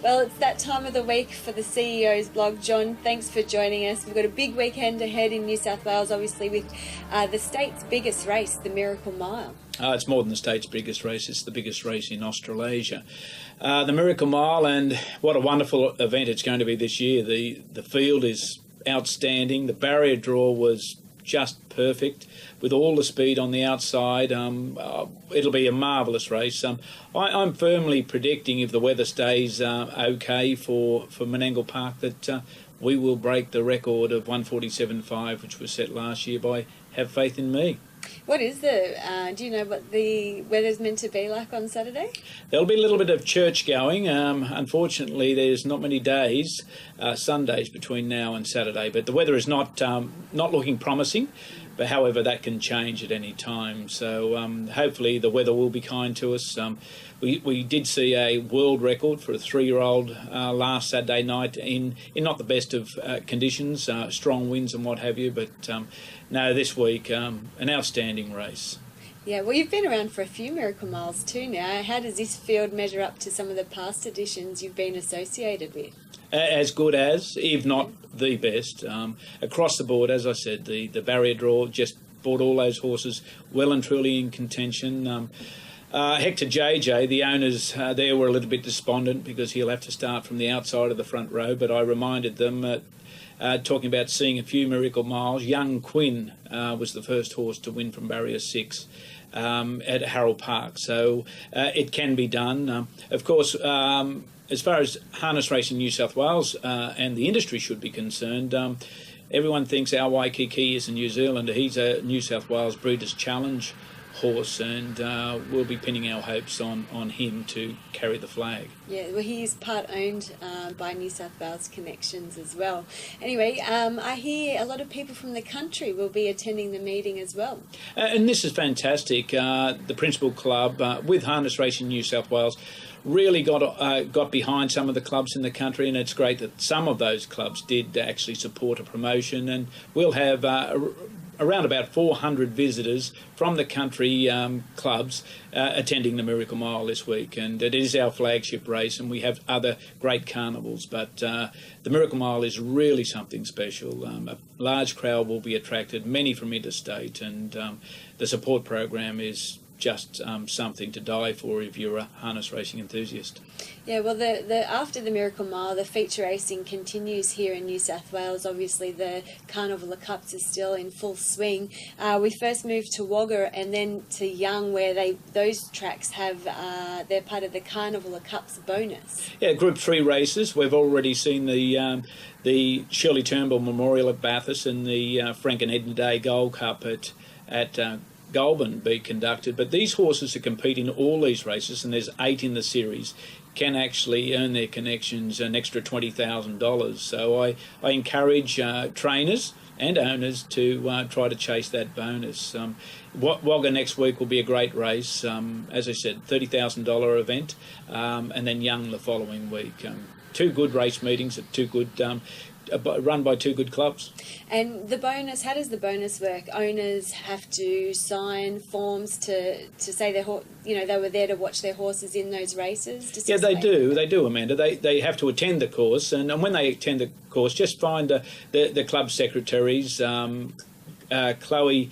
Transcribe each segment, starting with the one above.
Well, it's that time of the week for the CEO's blog. John, thanks for joining us. We've got a big weekend ahead in New South Wales, obviously, with the state's biggest race, the Miracle Mile. It's more than the state's biggest race, it's the biggest race in Australasia. The Miracle Mile, and what a wonderful event it's going to be this year. The field is outstanding. The barrier draw was just perfect with all the speed on the outside. It'll be a marvellous race. I'm firmly predicting, if the weather stays okay for Menangle Park, that we will break the record of 147.5, which was set last year by Have Faith in Me. What is do you know what the weather's meant to be like on Saturday? There'll be a little bit of church going. Unfortunately, there's not many days, Sundays between now and Saturday, but the weather is not looking promising. But however, that can change at any time. So hopefully the weather will be kind to us. We did see a world record for a 3-year-old last Saturday night in not the best of conditions, strong winds and what have you. But no, this week, an outstanding race. Yeah, well, you've been around for a few Miracle Miles too now. How does this field measure up to some of the past editions you've been associated with? As good as, if not the best. Across the board, as I said, the barrier draw just brought all those horses well and truly in contention. Hector JJ, the owners there were a little bit despondent because he'll have to start from the outside of the front row, but I reminded them, talking about seeing a few Miracle Miles, Young Quinn was the first horse to win from barrier 6 at Harold Park, so it can be done. Of course, as far as harness racing New South Wales and the industry should be concerned, everyone thinks our Waikiki is a New Zealander. He's a New South Wales Breeders' Challenge horse, and we'll be pinning our hopes on him to carry the flag. Yeah, well, he is part owned by New South Wales Connections as well. Anyway, I hear a lot of people from the country will be attending the meeting as well. And this is fantastic. The Principal Club with Harness Racing New South Wales really got behind some of the clubs in the country, and it's great that some of those clubs did actually support a promotion, and we'll have around about 400 visitors from the country clubs attending the Miracle Mile this week, and it is our flagship race, and we have other great carnivals, but the Miracle Mile is really something special. A large crowd will be attracted, many from interstate, and the support program is just something to die for if you're a harness racing enthusiast. Yeah, well, after the Miracle Mile, the feature racing continues here in New South Wales. Obviously, the Carnival of Cups is still in full swing. We first moved to Wagga and then to Young, where those tracks have they're part of the Carnival of Cups bonus. Yeah, Group 3 races. We've already seen the Shirley Turnbull Memorial at Bathurst and the Frank and Edna Day Gold Cup at Goulburn be conducted, but these horses that compete in all these races, and there's 8 in the series, can actually earn their connections an extra $20,000. So I encourage trainers and owners to try to chase that bonus. Wagga next week will be a great race. As I said, $30,000 event, and then Young the following week. 2 good race meetings at 2 good run by 2 good clubs. And the bonus, how does the bonus work? Owners have to sign forms to say they were there to watch their horses in those races? Yeah, they do, Amanda. They have to attend the course, and when they attend the course, just find the club secretaries, Chloe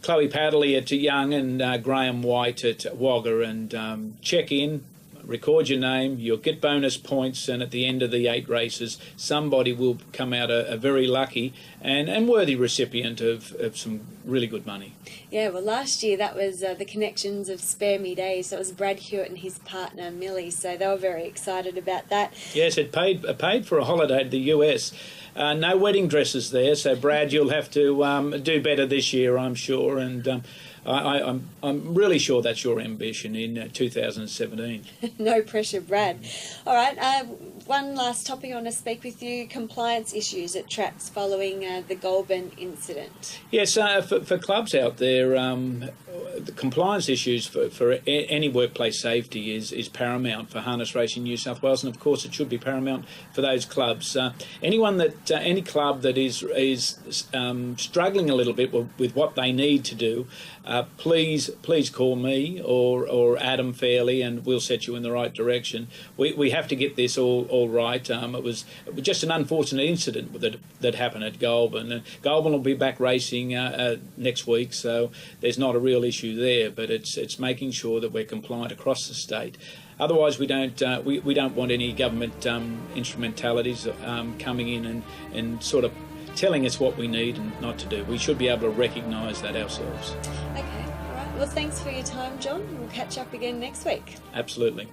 Padley at Young and Graham White at Wagga, and check in. Record your name, you'll get bonus points, and at the end of the 8 races, somebody will come out a very lucky and worthy recipient of some really good money. Yeah, well, last year that was the Connections of Spare Me Days. That was Brad Hewitt and his partner Millie, so they were very excited about that. Yes, it paid for a holiday to the US. No wedding dresses there, so Brad, you'll have to do better this year, I'm sure, and I'm really sure that's your ambition in 2017. No pressure, Brad. All right, one last topic I want to speak with you, compliance issues at tracks following the Goulburn incident. Yes, for clubs out there, the compliance issues for any workplace safety is paramount for Harness Racing New South Wales, and of course it should be paramount for those clubs. Any club that is struggling a little bit with what they need to do, please call me or Adam Fairley, and we'll set you in the right direction. We have to get this all right. It was just an unfortunate incident that happened at Goulburn. Goulburn will be back racing next week, so there's not a real issue there. But it's making sure that we're compliant across the state. Otherwise, we don't want any government instrumentalities coming in and sort of telling us what we need and not to do. We should be able to recognise that ourselves. Okay, all right. Well, thanks for your time, John. We'll catch up again next week. Absolutely.